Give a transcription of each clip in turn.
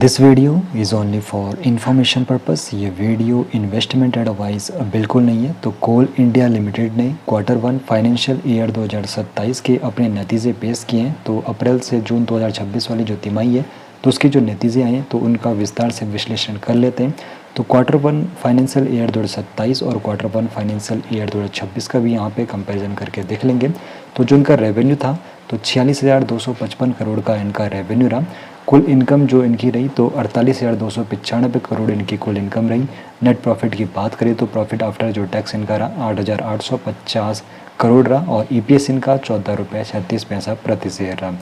This video is only for information purpose. ये video investment advice बिल्कुल नहीं है। तो कोल इंडिया लिमिटेड ने Q1 फाइनेंशियल ईयर 2027 के अपने नतीजे पेश किए हैं। तो अप्रैल से जून 2026 वाली जो तिमाही है तो उसके जो नतीजे आए हैं तो उनका विस्तार से विश्लेषण कर लेते हैं। तो Q1 फाइनेंशियल ईयर 2027 और Q1 फाइनेंशियल ईयर 2026 का भी यहाँ पे कंपैरिजन करके देख लेंगे। तो जो इनका रेवेन्यू था तो 46,255 करोड़ का इनका रेवेन्यू रहा। कुल इनकम जो इनकी रही तो 48,295 करोड़ इनकी कुल इनकम रही। नेट प्रॉफिट की बात करें तो प्रॉफिट आफ्टर जो टैक्स इनका रहा 8,850 करोड़ रहा और ईपीएस इनका 14 रुपये 36 पैसा प्रति शेयर रहा।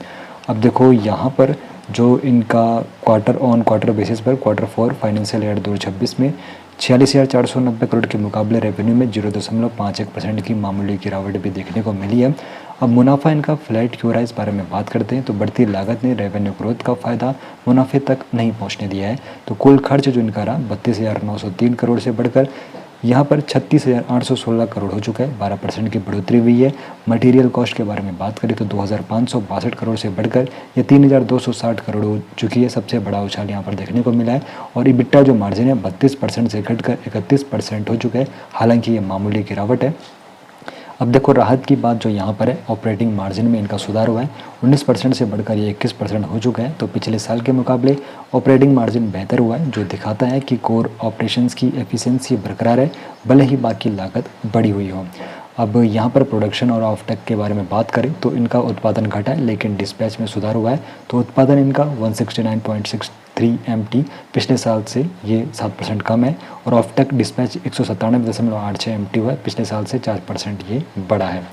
अब देखो यहाँ पर जो इनका क्वार्टर ऑन क्वार्टर बेसिस पर Q4 फाइनेंशियल ईयर 2026 में 46,490 करोड़ के मुकाबले रेवेन्यू में 0.51% की मामूली गिरावट भी देखने को मिली है। अब मुनाफा इनका फ्लैट क्यों रहा, इस बारे में बात करते हैं। तो बढ़ती लागत ने रेवेन्यू ग्रोथ का फ़ायदा मुनाफे तक नहीं पहुंचने दिया है। तो कुल खर्च जो इनका रहा 32,903 करोड़ से बढ़कर यहाँ पर 36,816 करोड़ हो चुका है। 12% की बढ़ोतरी हुई है। मटेरियल कॉस्ट के बारे में बात करें तो 2,562 करोड़ से बढ़कर ये 3,260 करोड़ हो चुकी है। सबसे बड़ा उछाल यहाँ पर देखने को मिला है। और इबिट्टा जो मार्जिन है 32% से घटकर 31% हो चुका है। हालांकि ये मामूली गिरावट है। अब देखो राहत की बात जो यहाँ पर है, ऑपरेटिंग मार्जिन में इनका सुधार हुआ है। 19% से बढ़कर ये 21% हो चुका है। तो पिछले साल के मुकाबले ऑपरेटिंग मार्जिन बेहतर हुआ है, जो दिखाता है कि कोर ऑपरेशंस की एफिशिएंसी बरकरार है, भले ही बाकी लागत बढ़ी हुई हो। अब यहाँ पर प्रोडक्शन और ऑफटेक के बारे में बात करें तो इनका उत्पादन घटा है लेकिन डिस्पैच में सुधार हुआ है। तो उत्पादन इनका 169.63 MT पिछले साल से ये 7% कम है और ऑफटेक डिस्पैच 197.86 MT हुआ है, पिछले साल से 4% ये बढ़ा है।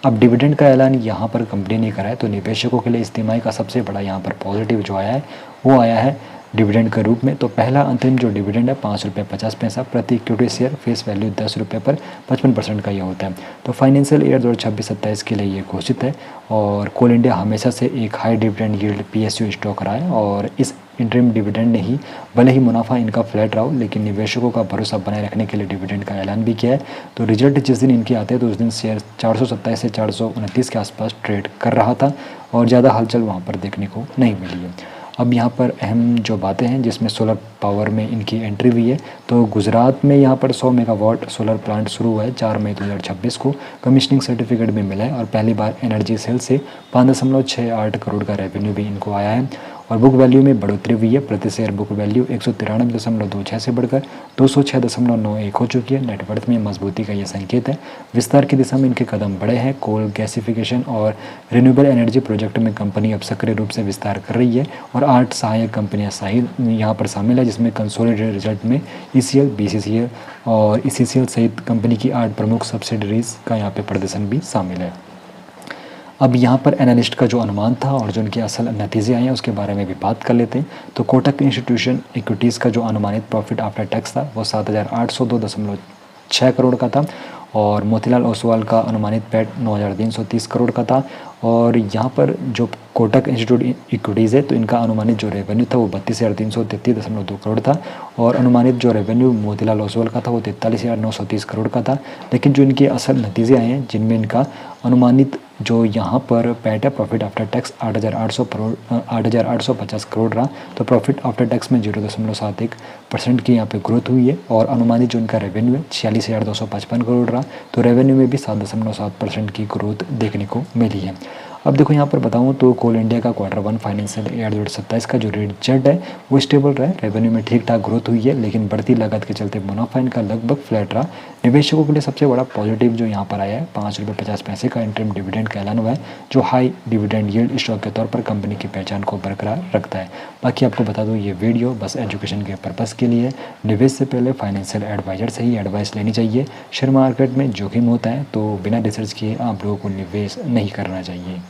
अब डिविडेंड का ऐलान यहाँ पर कंपनी ने करा है। तो निवेशकों के लिए इस तिमाही का सबसे बड़ा यहाँ पर पॉजिटिव जो आया है वो आया है डिविडेंड के रूप में। तो पहला अंतरिम जो डिविडेंड है 5 रुपये 50 पैसा प्रति इक्विटी शेयर, फेस वैल्यू 10 रुपये पर 55% का ये होता है। तो फाइनेंशियल ईयर 2026-27 के लिए ये घोषित है। और कोल इंडिया हमेशा से एक high dividend yield PSU stock रहा है और इस इंटरिम डिविडेंड ने ही भले ही मुनाफा इनका फ्लैट रहा हो लेकिन निवेशकों का भरोसा बनाए रखने के लिए डिविडेंड का ऐलान भी किया है। तो रिजल्ट जिस दिन इनके आते हैं तो उस दिन शेयर 427 से 429 के आसपास ट्रेड कर रहा था और ज़्यादा हलचल वहाँ पर देखने को नहीं मिली है। अब यहाँ पर अहम जो बातें हैं जिसमें सोलर पावर में इनकी एंट्री हुई है। तो गुजरात में यहाँ पर 100 मेगावाट सोलर प्लांट शुरू हुआ है 4 मई 2026 को। कमीशनिंग सर्टिफिकेट भी मिला है और पहली बार एनर्जी सेल से 5.68 करोड़ का रेवेन्यू भी इनको आया है। और बुक वैल्यू में बढ़ोतरी हुई है। प्रति शेयर बुक वैल्यू 193.26 से बढ़कर 206.91 हो चुकी है। नेटवर्थ में मजबूती का ये संकेत है। विस्तार की दिशा में इनके कदम बढ़े हैं। कोल गैसिफिकेशन और रिन्यूएबल एनर्जी प्रोजेक्ट में कंपनी अब सक्रिय रूप से विस्तार कर रही है और 8 सहायक कंपनियां यहाँ पर शामिल है, जिसमें कंसोलिडेटेड रिजल्ट में ECL, BCCL और ECCL सहित कंपनी की 8 प्रमुख सब्सिडरीज का यहाँ पे प्रदर्शन भी शामिल है। अब यहाँ पर एनालिस्ट का जो अनुमान था और जो उनके असल नतीजे आए हैं उसके बारे में भी बात कर लेते हैं। तो कोटक इंस्टीट्यूशन इक्विटीज़ का जो अनुमानित प्रॉफिट आफ्टर टैक्स था वो 7,802.6 करोड़ का था और मोतीलाल ओसवाल का अनुमानित पैट 9,330 करोड़ का था। और यहाँ पर जो कोटक इंस्टीट्यूट इक्विटीज़ है तो इनका अनुमानित जो रेवेन्यू था वो 32,333.2 करोड़ था और अनुमानित जो रेवेन्यू मोतीलाल ओसवाल का था वो 43,930 करोड़ का था। लेकिन जो इनके असल नतीजे आए हैं जिनमें इनका अनुमानित जो यहाँ पर पैट है प्रॉफिट आफ्टर टैक्स 8,850 करोड़ रहा। तो प्रॉफिट आफ्टर टैक्स में 0.71% की यहाँ पे ग्रोथ हुई है और अनुमानित जो इनका रेवेन्यू है 46,255 करोड़ रहा। तो रेवेन्यू में भी 7.7% की ग्रोथ देखने को मिली है। अब देखो यहाँ पर बताऊँ तो कोल इंडिया का Q1 फाइनेंशियल ईयर 2027 का जो रिजल्ट है वो स्टेबल रहा है। रेवेन्यू में ठीक ठाक ग्रोथ हुई है लेकिन बढ़ती लागत के चलते मुनाफा इनका लगभग फ्लैट रहा। निवेशकों के लिए सबसे बड़ा पॉजिटिव जो यहाँ पर आया है 5 रुपये 50 पैसे का इंटरिम डिविडेंड का ऐलान हुआ है, जो हाई डिविडेंड यील्ड स्टॉक के तौर पर कंपनी की पहचान को बरकरार रखता है। बाकी आपको बता दूँ ये वीडियो बस एजुकेशन के पर्पज़ के लिए। निवेश से पहले फाइनेंशियल एडवाइजर से ही एडवाइस लेनी चाहिए। शेयर मार्केट में जोखिम होता है तो बिना रिसर्च किए आप लोगों को निवेश नहीं करना चाहिए।